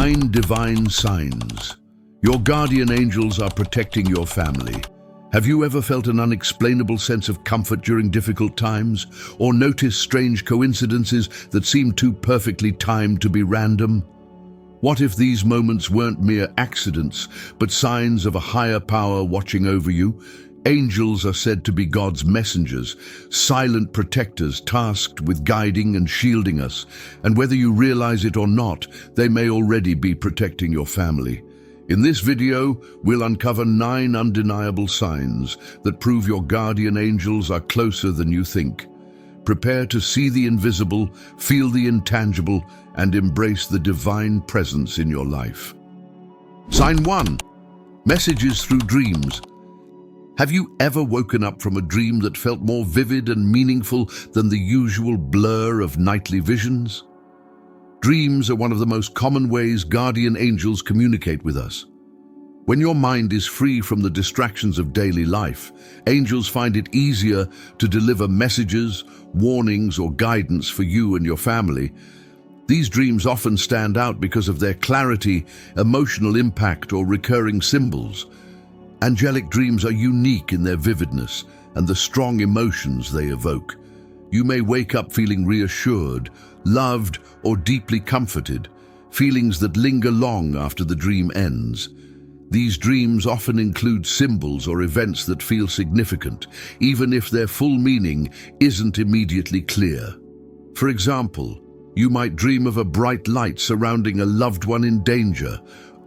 9 divine signs. Your guardian angels are protecting your family. Have you ever felt an unexplainable sense of comfort during difficult times, or noticed strange coincidences that seem too perfectly timed to be random? What if these moments weren't mere accidents, but signs of a higher power watching over you? Angels are said to be God's messengers, silent protectors tasked with guiding and shielding us, and whether you realize it or not, they may already be protecting your family. In this video, we'll uncover 9 undeniable signs that prove your guardian angels are closer than you think. Prepare to see the invisible, feel the intangible, and embrace the divine presence in your life. Sign 1. Messages through dreams. Have you ever woken up from a dream that felt more vivid and meaningful than the usual blur of nightly visions? Dreams are one of the most common ways guardian angels communicate with us. When your mind is free from the distractions of daily life, angels find it easier to deliver messages, warnings, or guidance for you and your family. These dreams often stand out because of their clarity, emotional impact, or recurring symbols. Angelic dreams are unique in their vividness and the strong emotions they evoke. You may wake up feeling reassured, loved, or deeply comforted, feelings that linger long after the dream ends. These dreams often include symbols or events that feel significant, even if their full meaning isn't immediately clear. For example, you might dream of a bright light surrounding a loved one in danger,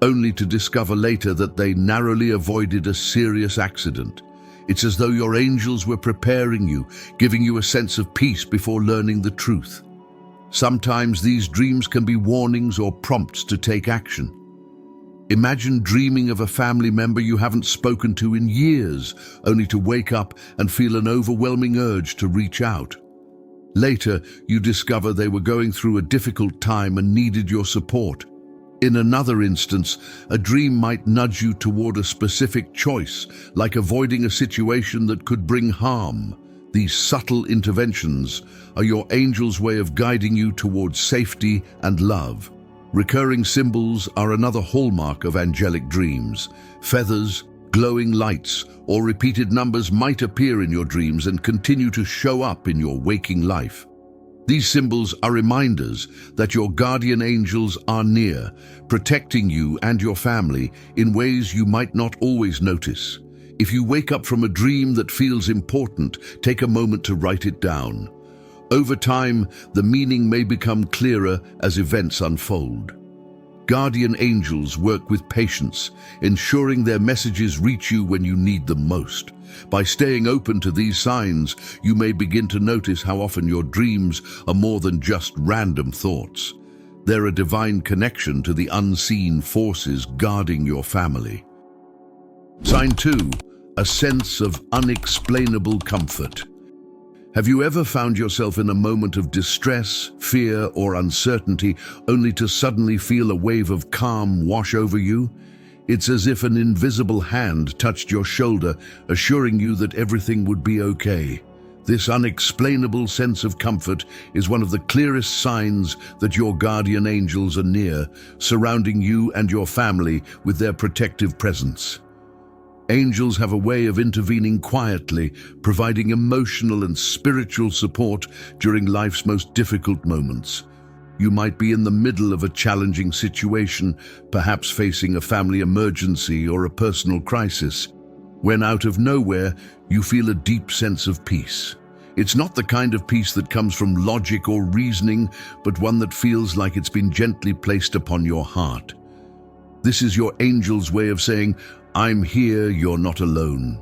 only to discover later that they narrowly avoided a serious accident. It's as though your angels were preparing you, giving you a sense of peace before learning the truth. Sometimes these dreams can be warnings or prompts to take action. Imagine dreaming of a family member you haven't spoken to in years, only to wake up and feel an overwhelming urge to reach out. Later, you discover they were going through a difficult time and needed your support. In another instance, a dream might nudge you toward a specific choice, like avoiding a situation that could bring harm. These subtle interventions are your angel's way of guiding you towards safety and love. Recurring symbols are another hallmark of angelic dreams. Feathers, glowing lights, or repeated numbers might appear in your dreams and continue to show up in your waking life. These symbols are reminders that your guardian angels are near, protecting you and your family in ways you might not always notice. If you wake up from a dream that feels important, take a moment to write it down. Over time, the meaning may become clearer as events unfold. Guardian angels work with patience, ensuring their messages reach you when you need them most. By staying open to these signs, you may begin to notice how often your dreams are more than just random thoughts. They're a divine connection to the unseen forces guarding your family. Sign 2. A sense of unexplainable comfort. Have you ever found yourself in a moment of distress, fear, or uncertainty, only to suddenly feel a wave of calm wash over you? It's as if an invisible hand touched your shoulder, assuring you that everything would be okay. This unexplainable sense of comfort is one of the clearest signs that your guardian angels are near, surrounding you and your family with their protective presence. Angels have a way of intervening quietly, providing emotional and spiritual support during life's most difficult moments. You might be in the middle of a challenging situation, perhaps facing a family emergency or a personal crisis, when out of nowhere you feel a deep sense of peace. It's not the kind of peace that comes from logic or reasoning, but one that feels like it's been gently placed upon your heart. This is your angel's way of saying, "I'm here, you're not alone."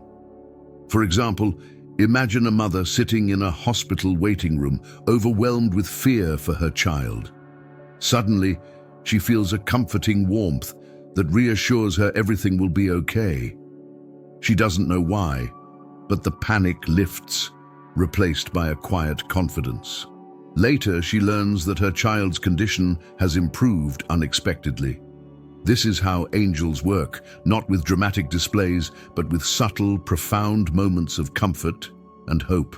For example, imagine a mother sitting in a hospital waiting room, overwhelmed with fear for her child. Suddenly, she feels a comforting warmth that reassures her everything will be okay. She doesn't know why, but the panic lifts, replaced by a quiet confidence. Later, she learns that her child's condition has improved unexpectedly. This is how angels work, not with dramatic displays, but with subtle, profound moments of comfort and hope.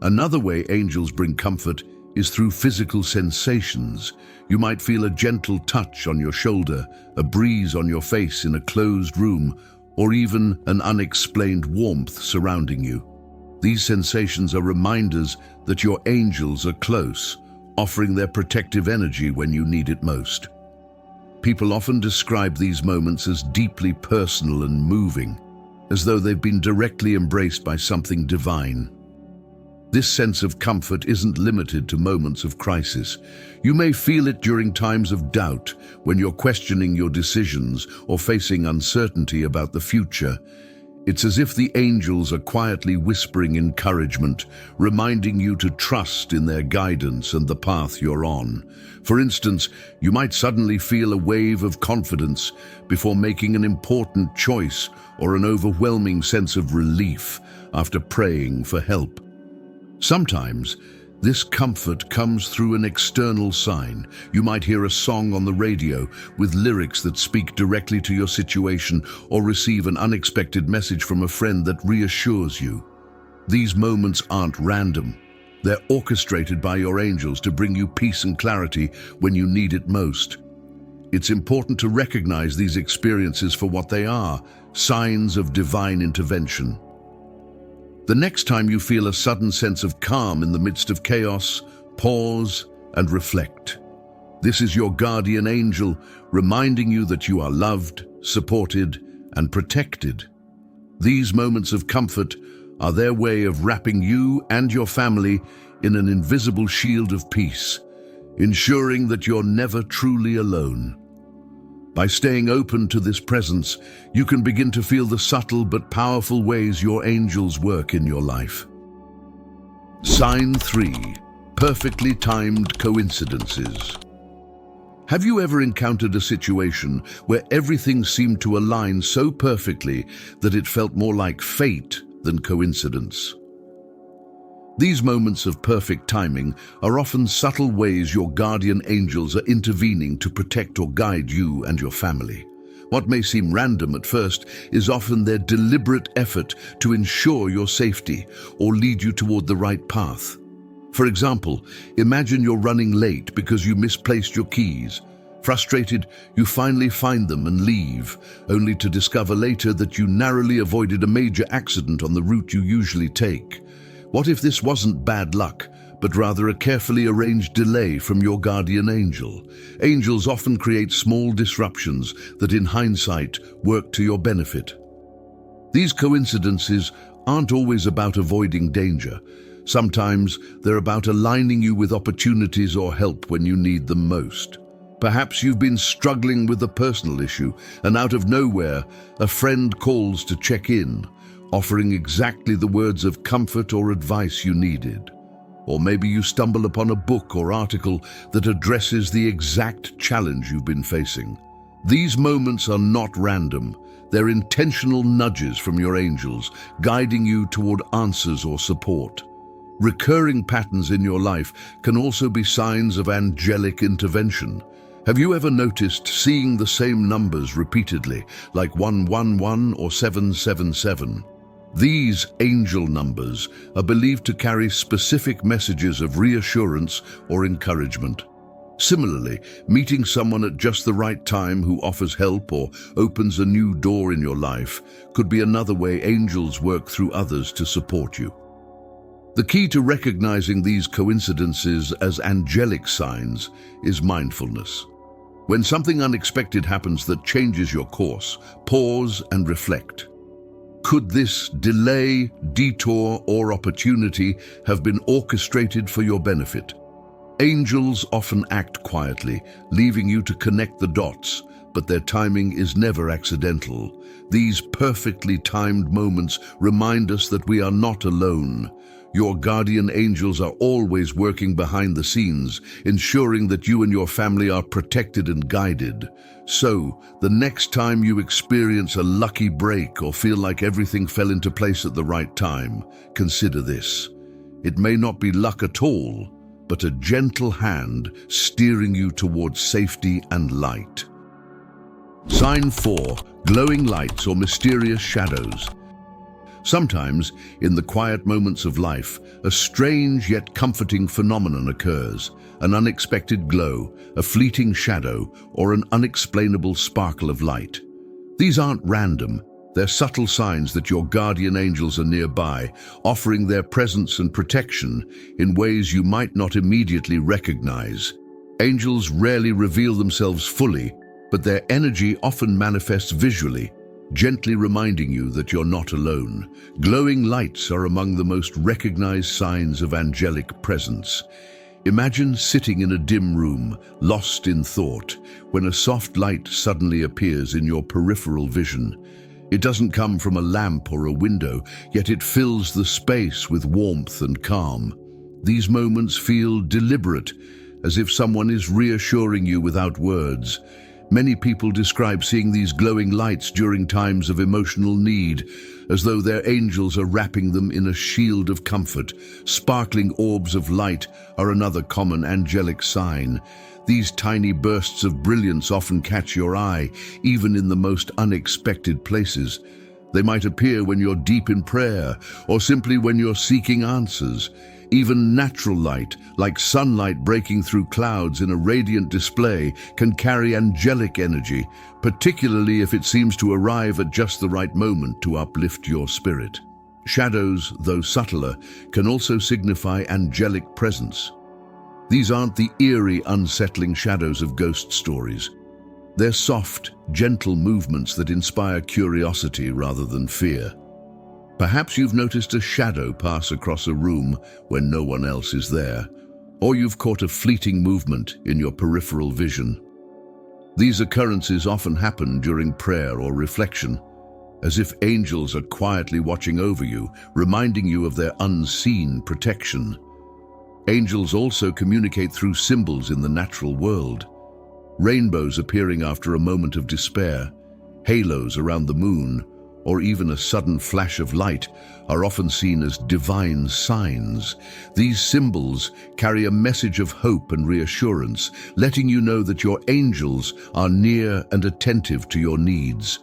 Another way angels bring comfort is through physical sensations. You might feel a gentle touch on your shoulder, a breeze on your face in a closed room, or even an unexplained warmth surrounding you. These sensations are reminders that your angels are close, offering their protective energy when you need it most. People often describe these moments as deeply personal and moving, as though they've been directly embraced by something divine. This sense of comfort isn't limited to moments of crisis. You may feel it during times of doubt, when you're questioning your decisions or facing uncertainty about the future. It's as if the angels are quietly whispering encouragement, reminding you to trust in their guidance and the path you're on. For instance, you might suddenly feel a wave of confidence before making an important choice, or an overwhelming sense of relief after praying for help. Sometimes, this comfort comes through an external sign. You might hear a song on the radio with lyrics that speak directly to your situation, or receive an unexpected message from a friend that reassures you. These moments aren't random. They're orchestrated by your angels to bring you peace and clarity when you need it most. It's important to recognize these experiences for what they are: signs of divine intervention. The next time you feel a sudden sense of calm in the midst of chaos, pause and reflect. This is your guardian angel reminding you that you are loved, supported, and protected. These moments of comfort are their way of wrapping you and your family in an invisible shield of peace, ensuring that you're never truly alone. By staying open to this presence, you can begin to feel the subtle but powerful ways your angels work in your life. Sign 3. Perfectly timed coincidences. Have you ever encountered a situation where everything seemed to align so perfectly that it felt more like fate than coincidence? These moments of perfect timing are often subtle ways your guardian angels are intervening to protect or guide you and your family. What may seem random at first is often their deliberate effort to ensure your safety or lead you toward the right path. For example, imagine you're running late because you misplaced your keys. Frustrated, you finally find them and leave, only to discover later that you narrowly avoided a major accident on the route you usually take. What if this wasn't bad luck, but rather a carefully arranged delay from your guardian angel? Angels often create small disruptions that in hindsight work to your benefit. These coincidences aren't always about avoiding danger. Sometimes they're about aligning you with opportunities or help when you need them most. Perhaps you've been struggling with a personal issue, and out of nowhere, a friend calls to check in, offering exactly the words of comfort or advice you needed. Or maybe you stumble upon a book or article that addresses the exact challenge you've been facing. These moments are not random. They're intentional nudges from your angels, guiding you toward answers or support. Recurring patterns in your life can also be signs of angelic intervention. Have you ever noticed seeing the same numbers repeatedly, like 111 or 777? These angel numbers are believed to carry specific messages of reassurance or encouragement. Similarly, meeting someone at just the right time who offers help or opens a new door in your life could be another way angels work through others to support you. The key to recognizing these coincidences as angelic signs is mindfulness. When something unexpected happens that changes your course, pause and reflect. Could this delay, detour, or opportunity have been orchestrated for your benefit? Angels often act quietly, leaving you to connect the dots, but their timing is never accidental. These perfectly timed moments remind us that we are not alone. Your guardian angels are always working behind the scenes, ensuring that you and your family are protected and guided. So, the next time you experience a lucky break or feel like everything fell into place at the right time, consider this. It may not be luck at all, but a gentle hand steering you towards safety and light. Sign 4. Glowing lights or mysterious shadows. Sometimes, in the quiet moments of life, a strange yet comforting phenomenon occurs, an unexpected glow, a fleeting shadow, or an unexplainable sparkle of light. These aren't random. They're subtle signs that your guardian angels are nearby, offering their presence and protection in ways you might not immediately recognize. Angels rarely reveal themselves fully, but their energy often manifests visually, gently reminding you that you're not alone. Glowing lights are among the most recognized signs of angelic presence. Imagine sitting in a dim room, lost in thought, when a soft light suddenly appears in your peripheral vision. It doesn't come from a lamp or a window, yet it fills the space with warmth and calm. These moments feel deliberate, as if someone is reassuring you without words. Many people describe seeing these glowing lights during times of emotional need, as though their angels are wrapping them in a shield of comfort. Sparkling orbs of light are another common angelic sign. These tiny bursts of brilliance often catch your eye, even in the most unexpected places. They might appear when you're deep in prayer, or simply when you're seeking answers. Even natural light, like sunlight breaking through clouds in a radiant display, can carry angelic energy, particularly if it seems to arrive at just the right moment to uplift your spirit. Shadows, though subtler, can also signify angelic presence. These aren't the eerie, unsettling shadows of ghost stories. They're soft, gentle movements that inspire curiosity rather than fear. Perhaps you've noticed a shadow pass across a room when no one else is there, or you've caught a fleeting movement in your peripheral vision. These occurrences often happen during prayer or reflection, as if angels are quietly watching over you, reminding you of their unseen protection. Angels also communicate through symbols in the natural world. Rainbows appearing after a moment of despair, halos around the moon, or even a sudden flash of light are often seen as divine signs. These symbols carry a message of hope and reassurance, letting you know that your angels are near and attentive to your needs.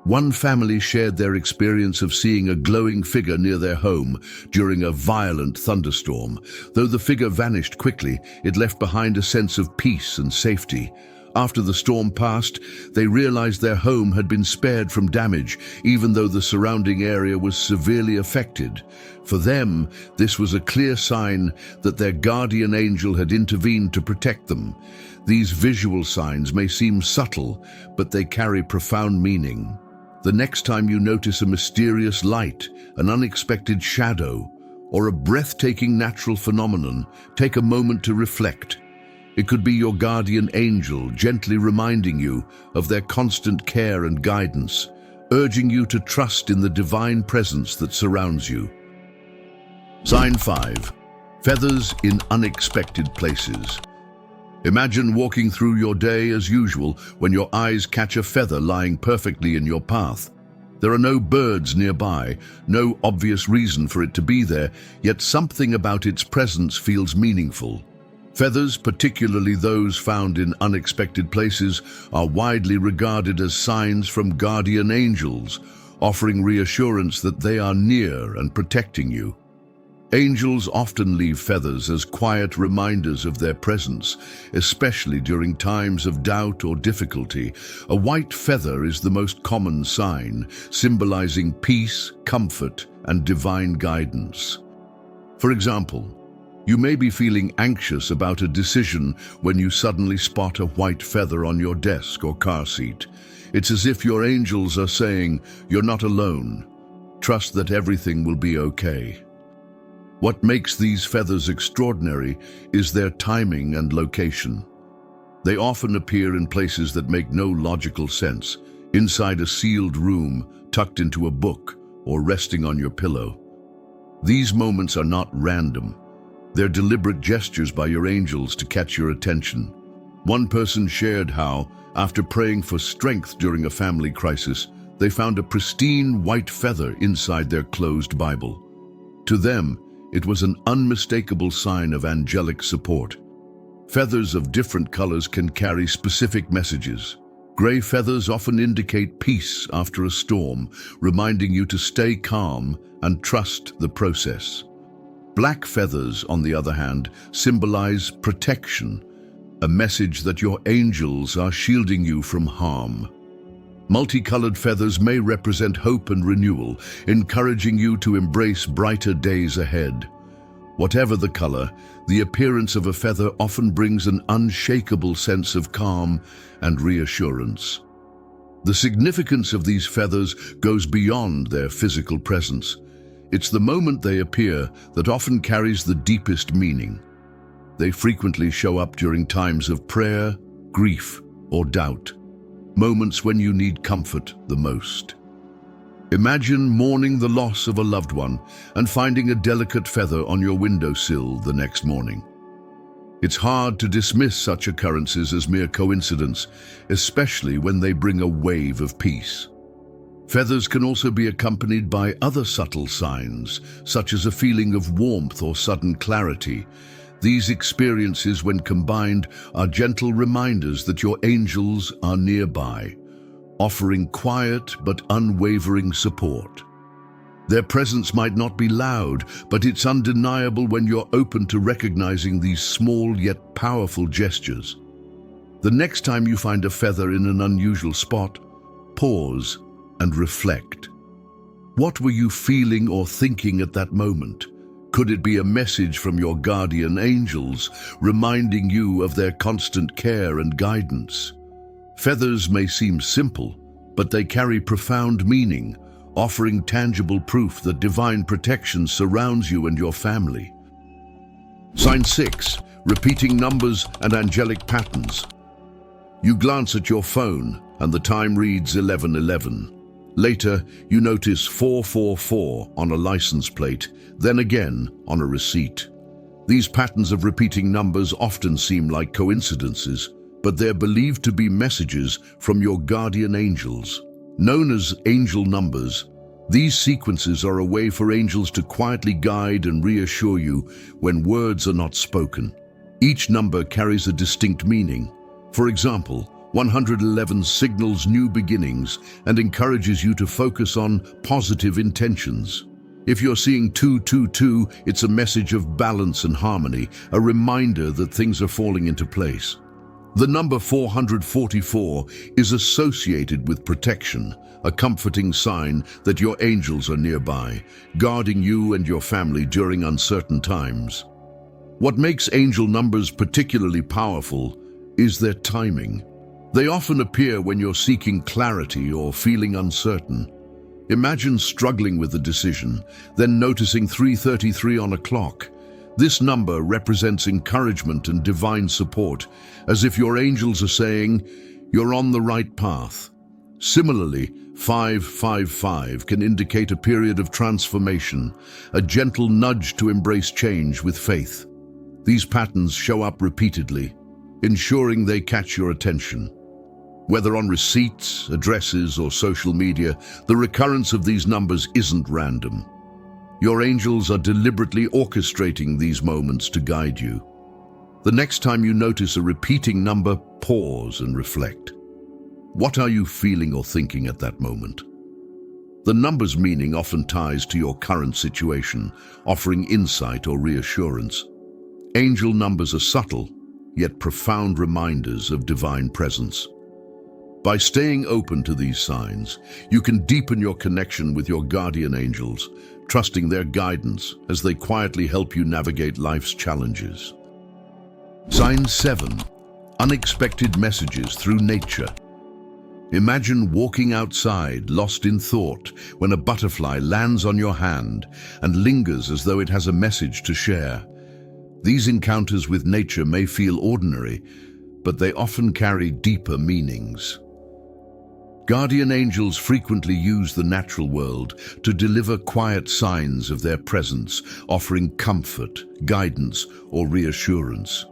One family shared their experience of seeing a glowing figure near their home during a violent thunderstorm. Though the figure vanished quickly, it left behind a sense of peace and safety. After the storm passed, they realized their home had been spared from damage, even though the surrounding area was severely affected. For them, this was a clear sign that their guardian angel had intervened to protect them. These visual signs may seem subtle, but they carry profound meaning. The next time you notice a mysterious light, an unexpected shadow, or a breathtaking natural phenomenon, take a moment to reflect. It could be your guardian angel gently reminding you of their constant care and guidance, urging you to trust in the divine presence that surrounds you. Sign 5. Feathers in unexpected places. Imagine walking through your day as usual when your eyes catch a feather lying perfectly in your path. There are no birds nearby, no obvious reason for it to be there, yet something about its presence feels meaningful. Feathers, particularly those found in unexpected places, are widely regarded as signs from guardian angels, offering reassurance that they are near and protecting you. Angels often leave feathers as quiet reminders of their presence, especially during times of doubt or difficulty. A white feather is the most common sign, symbolizing peace, comfort, and divine guidance. For example, you may be feeling anxious about a decision when you suddenly spot a white feather on your desk or car seat. It's as if your angels are saying, "You're not alone. Trust that everything will be okay." What makes these feathers extraordinary is their timing and location. They often appear in places that make no logical sense, inside a sealed room, tucked into a book, or resting on your pillow. These moments are not random. They're deliberate gestures by your angels to catch your attention. One person shared how, after praying for strength during a family crisis, they found a pristine white feather inside their closed Bible. To them, it was an unmistakable sign of angelic support. Feathers of different colors can carry specific messages. Grey feathers often indicate peace after a storm, reminding you to stay calm and trust the process. Black feathers, on the other hand, symbolize protection, a message that your angels are shielding you from harm. Multicolored feathers may represent hope and renewal, encouraging you to embrace brighter days ahead. Whatever the color, the appearance of a feather often brings an unshakable sense of calm and reassurance. The significance of these feathers goes beyond their physical presence. It's the moment they appear that often carries the deepest meaning. They frequently show up during times of prayer, grief, or doubt, moments when you need comfort the most. Imagine mourning the loss of a loved one and finding a delicate feather on your windowsill the next morning. It's hard to dismiss such occurrences as mere coincidence, especially when they bring a wave of peace. Feathers can also be accompanied by other subtle signs, such as a feeling of warmth or sudden clarity. These experiences, when combined, are gentle reminders that your angels are nearby, offering quiet but unwavering support. Their presence might not be loud, but it's undeniable when you're open to recognizing these small yet powerful gestures. The next time you find a feather in an unusual spot, pause and reflect. What were you feeling or thinking at that moment? Could it be a message from your guardian angels, reminding you of their constant care and guidance? Feathers may seem simple, but they carry profound meaning, offering tangible proof that divine protection surrounds you and your family. Sign 6. Repeating numbers and angelic patterns. You glance at your phone and the time reads 11:11. Later, you notice 444 on a license plate, then again on a receipt. These patterns of repeating numbers often seem like coincidences, but they're believed to be messages from your guardian angels. Known as angel numbers, these sequences are a way for angels to quietly guide and reassure you when words are not spoken. Each number carries a distinct meaning. For example, 111 signals new beginnings and encourages you to focus on positive intentions. If you're seeing 222, it's a message of balance and harmony, a reminder that things are falling into place. The number 444 is associated with protection, a comforting sign that your angels are nearby, guarding you and your family during uncertain times. What makes angel numbers particularly powerful is their timing. They often appear when you're seeking clarity or feeling uncertain. Imagine struggling with a decision, then noticing 3:33 on a clock. This number represents encouragement and divine support, as if your angels are saying, you're on the right path. Similarly, 555 can indicate a period of transformation, a gentle nudge to embrace change with faith. These patterns show up repeatedly, ensuring they catch your attention. Whether on receipts, addresses, or social media, the recurrence of these numbers isn't random. Your angels are deliberately orchestrating these moments to guide you. The next time you notice a repeating number, pause and reflect. What are you feeling or thinking at that moment? The number's meaning often ties to your current situation, offering insight or reassurance. Angel numbers are subtle, yet profound reminders of divine presence. By staying open to these signs, you can deepen your connection with your guardian angels, trusting their guidance as they quietly help you navigate life's challenges. Sign 7. Unexpected messages through nature. Imagine walking outside, lost in thought, when a butterfly lands on your hand and lingers as though it has a message to share. These encounters with nature may feel ordinary, but they often carry deeper meanings. Guardian angels frequently use the natural world to deliver quiet signs of their presence, offering comfort, guidance, or reassurance.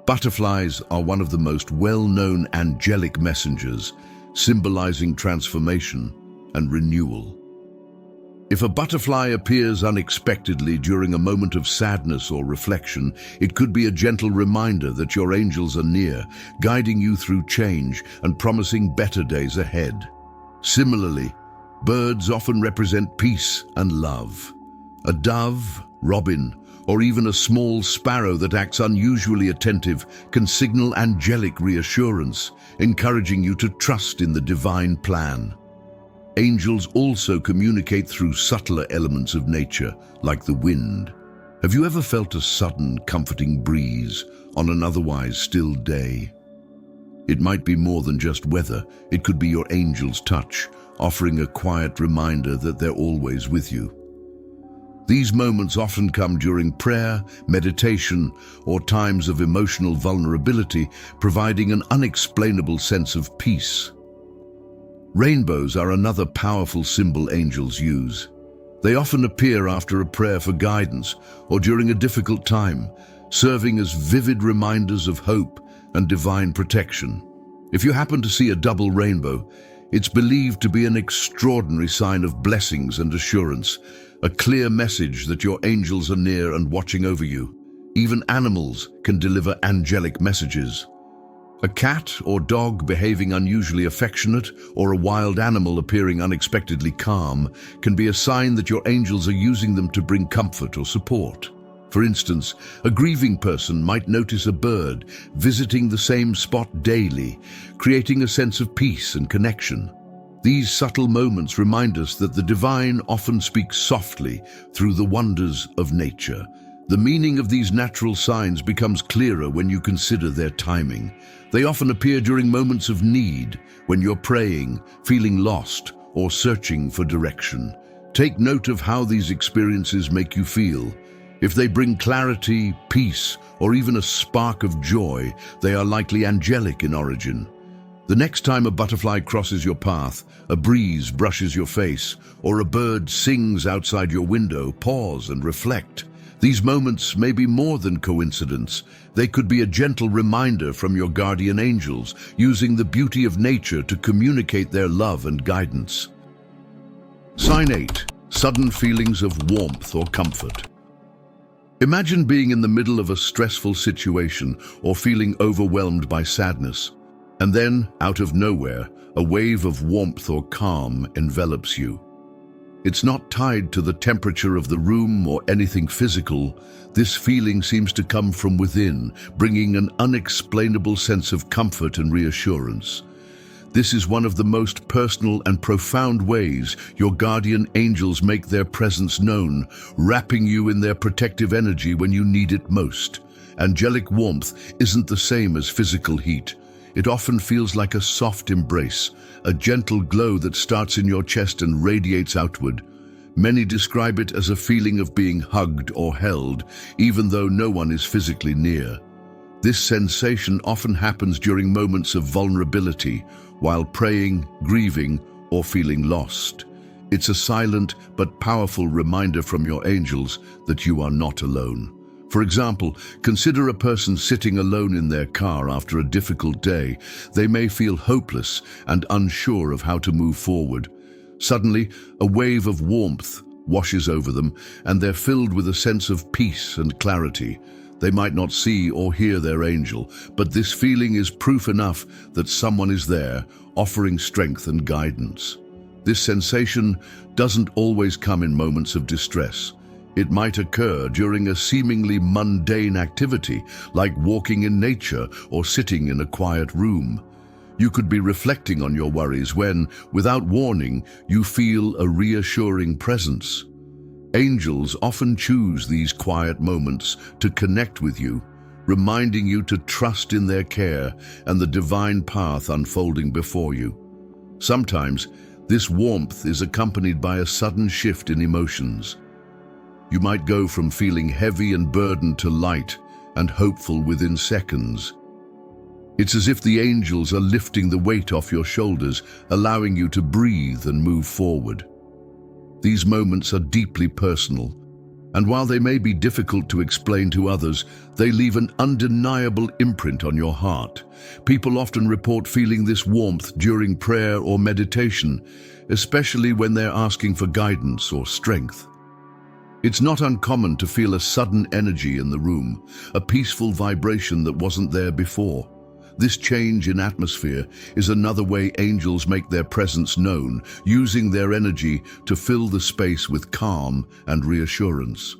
Butterflies are one of the most well-known angelic messengers, symbolizing transformation and renewal. If a butterfly appears unexpectedly during a moment of sadness or reflection, it could be a gentle reminder that your angels are near, guiding you through change and promising better days ahead. Similarly, birds often represent peace and love. A dove, robin, or even a small sparrow that acts unusually attentive can signal angelic reassurance, encouraging you to trust in the divine plan. Angels also communicate through subtler elements of nature, like the wind. Have you ever felt a sudden, comforting breeze on an otherwise still day? It might be more than just weather. It could be your angel's touch, offering a quiet reminder that they're always with you. These moments often come during prayer, meditation, or times of emotional vulnerability, providing an unexplainable sense of peace. Rainbows are another powerful symbol angels use. They often appear after a prayer for guidance or during a difficult time, serving as vivid reminders of hope and divine protection. If you happen to see a double rainbow, it's believed to be an extraordinary sign of blessings and assurance, a clear message that your angels are near and watching over you. Even animals can deliver angelic messages. A cat or dog behaving unusually affectionate, or a wild animal appearing unexpectedly calm, can be a sign that your angels are using them to bring comfort or support. For instance, a grieving person might notice a bird visiting the same spot daily, creating a sense of peace and connection. These subtle moments remind us that the divine often speaks softly through the wonders of nature. The meaning of these natural signs becomes clearer when you consider their timing. They often appear during moments of need, when you're praying, feeling lost, or searching for direction. Take note of how these experiences make you feel. If they bring clarity, peace, or even a spark of joy, they are likely angelic in origin. The next time a butterfly crosses your path, a breeze brushes your face, or a bird sings outside your window, pause and reflect. These moments may be more than coincidence. They could be a gentle reminder from your guardian angels, using the beauty of nature to communicate their love and guidance. Sign 8. Sudden feelings of warmth or comfort. Imagine being in the middle of a stressful situation or feeling overwhelmed by sadness. And then, out of nowhere, a wave of warmth or calm envelops you. It's not tied to the temperature of the room or anything physical. This feeling seems to come from within, bringing an unexplainable sense of comfort and reassurance. This is one of the most personal and profound ways your guardian angels make their presence known, wrapping you in their protective energy when you need it most. Angelic warmth isn't the same as physical heat. It often feels like a soft embrace, a gentle glow that starts in your chest and radiates outward. Many describe it as a feeling of being hugged or held, even though no one is physically near. This sensation often happens during moments of vulnerability, while praying, grieving, or feeling lost. It's a silent but powerful reminder from your angels that you are not alone. For example, consider a person sitting alone in their car after a difficult day. They may feel hopeless and unsure of how to move forward. Suddenly, a wave of warmth washes over them, and they're filled with a sense of peace and clarity. They might not see or hear their angel, but this feeling is proof enough that someone is there, offering strength and guidance. This sensation doesn't always come in moments of distress. It might occur during a seemingly mundane activity, like walking in nature or sitting in a quiet room. You could be reflecting on your worries when, without warning, you feel a reassuring presence. Angels often choose these quiet moments to connect with you, reminding you to trust in their care and the divine path unfolding before you. Sometimes, this warmth is accompanied by a sudden shift in emotions. You might go from feeling heavy and burdened to light and hopeful within seconds. It's as if the angels are lifting the weight off your shoulders, allowing you to breathe and move forward. These moments are deeply personal, And while they may be difficult to explain to others, they leave an undeniable imprint on your heart. People often report feeling this warmth during prayer or meditation, especially when they're asking for guidance or strength. It's not uncommon to feel a sudden energy in the room, a peaceful vibration that wasn't there before. This change in atmosphere is another way angels make their presence known, using their energy to fill the space with calm and reassurance.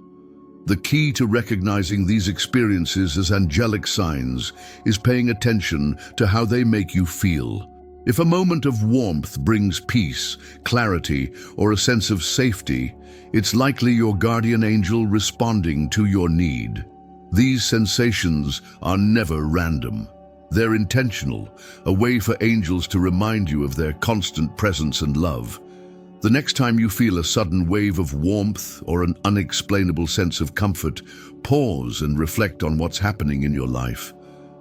The key to recognizing these experiences as angelic signs is paying attention to how they make you feel. If a moment of warmth brings peace, clarity, or a sense of safety, it's likely your guardian angel responding to your need. These sensations are never random. They're intentional, a way for angels to remind you of their constant presence and love. The next time you feel a sudden wave of warmth or an unexplainable sense of comfort, pause and reflect on what's happening in your life.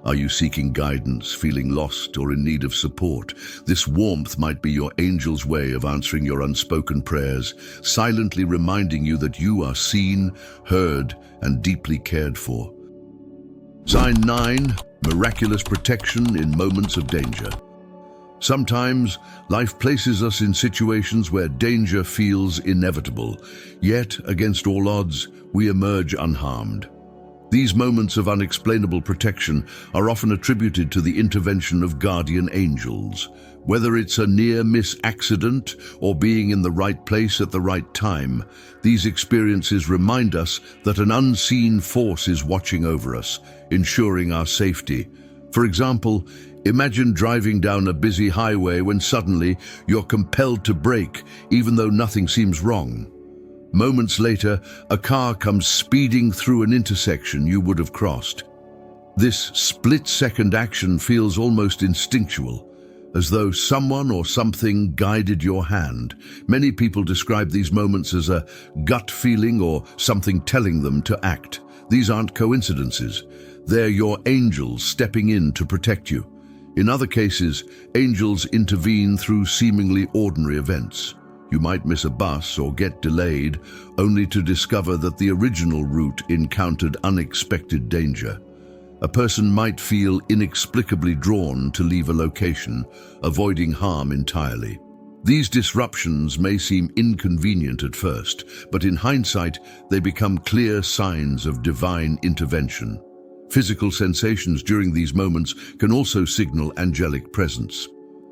Are you seeking guidance, feeling lost, or in need of support? This warmth might be your angel's way of answering your unspoken prayers, silently reminding you that you are seen, heard, and deeply cared for. Sign 9. Miraculous protection in moments of danger. Sometimes, life places us in situations where danger feels inevitable, yet, against all odds, we emerge unharmed. These moments of unexplainable protection are often attributed to the intervention of guardian angels. Whether it's a near-miss accident or being in the right place at the right time, these experiences remind us that an unseen force is watching over us, ensuring our safety. For example, imagine driving down a busy highway when suddenly you're compelled to brake, even though nothing seems wrong. Moments later, a car comes speeding through an intersection you would have crossed. This split-second action feels almost instinctual, as though someone or something guided your hand. Many people describe these moments as a gut feeling or something telling them to act. These aren't coincidences. They're your angels stepping in to protect you. In other cases, angels intervene through seemingly ordinary events. You might miss a bus or get delayed, only to discover that the original route encountered unexpected danger. A person might feel inexplicably drawn to leave a location, avoiding harm entirely. These disruptions may seem inconvenient at first, but in hindsight, they become clear signs of divine intervention. Physical sensations during these moments can also signal angelic presence.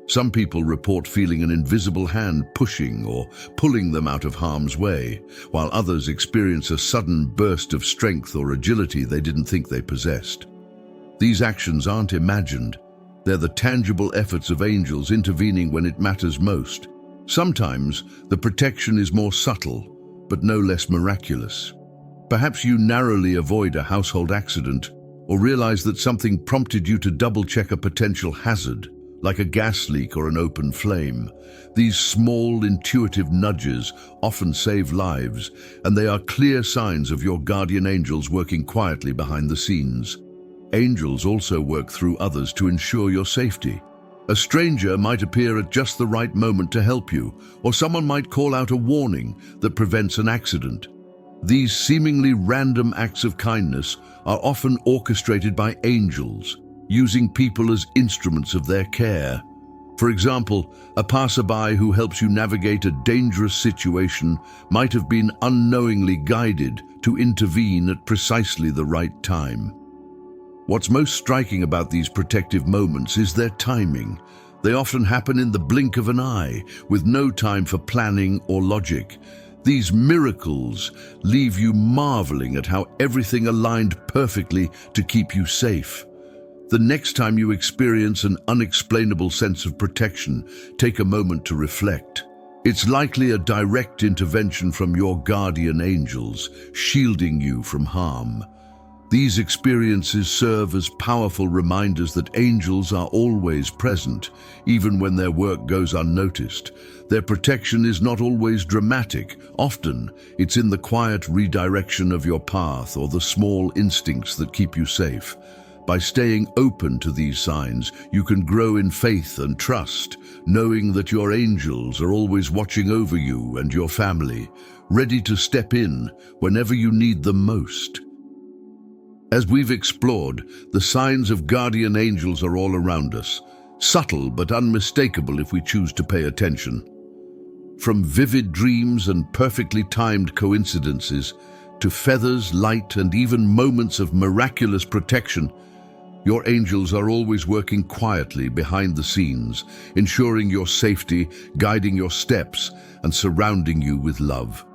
Some people report feeling an invisible hand pushing or pulling them out of harm's way, while others experience a sudden burst of strength or agility they didn't think they possessed. These actions aren't imagined. They're the tangible efforts of angels intervening when it matters most. Sometimes, the protection is more subtle, but no less miraculous. Perhaps you narrowly avoid a household accident or realize that something prompted you to double-check a potential hazard, like a gas leak or an open flame. These small, intuitive nudges often save lives, and they are clear signs of your guardian angels working quietly behind the scenes. Angels also work through others to ensure your safety. A stranger might appear at just the right moment to help you, or someone might call out a warning that prevents an accident. These seemingly random acts of kindness are often orchestrated by angels, using people as instruments of their care. For example, a passerby who helps you navigate a dangerous situation might have been unknowingly guided to intervene at precisely the right time. What's most striking about these protective moments is their timing. They often happen in the blink of an eye, with no time for planning or logic. These miracles leave you marveling at how everything aligned perfectly to keep you safe. The next time you experience an unexplainable sense of protection, take a moment to reflect. It's likely a direct intervention from your guardian angels, shielding you from harm. These experiences serve as powerful reminders that angels are always present, even when their work goes unnoticed. Their protection is not always dramatic. Often, it's in the quiet redirection of your path or the small instincts that keep you safe. By staying open to these signs, you can grow in faith and trust, knowing that your angels are always watching over you and your family, ready to step in whenever you need them most. As we've explored, the signs of guardian angels are all around us, subtle but unmistakable if we choose to pay attention. From vivid dreams and perfectly timed coincidences, to feathers, light, and even moments of miraculous protection, your angels are always working quietly behind the scenes, ensuring your safety, guiding your steps, and surrounding you with love.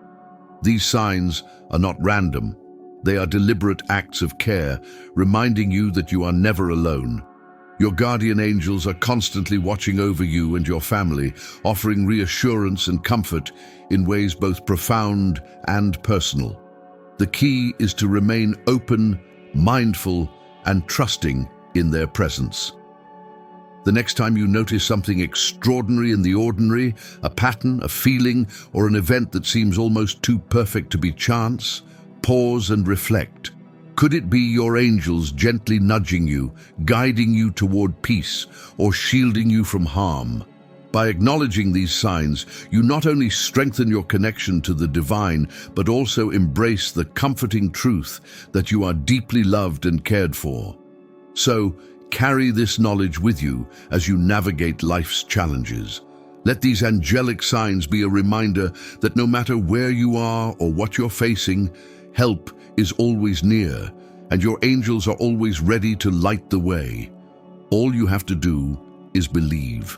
These signs are not random. They are deliberate acts of care, reminding you that you are never alone. Your guardian angels are constantly watching over you and your family, offering reassurance and comfort in ways both profound and personal. The key is to remain open, mindful, and trusting in their presence. The next time you notice something extraordinary in the ordinary, a pattern, a feeling, or an event that seems almost too perfect to be chance, pause and reflect. Could it be your angels gently nudging you, guiding you toward peace, or shielding you from harm? By acknowledging these signs, you not only strengthen your connection to the divine, but also embrace the comforting truth that you are deeply loved and cared for. So, carry this knowledge with you as you navigate life's challenges. Let these angelic signs be a reminder that no matter where you are or what you're facing, help is always near, and your angels are always ready to light the way. All you have to do is believe.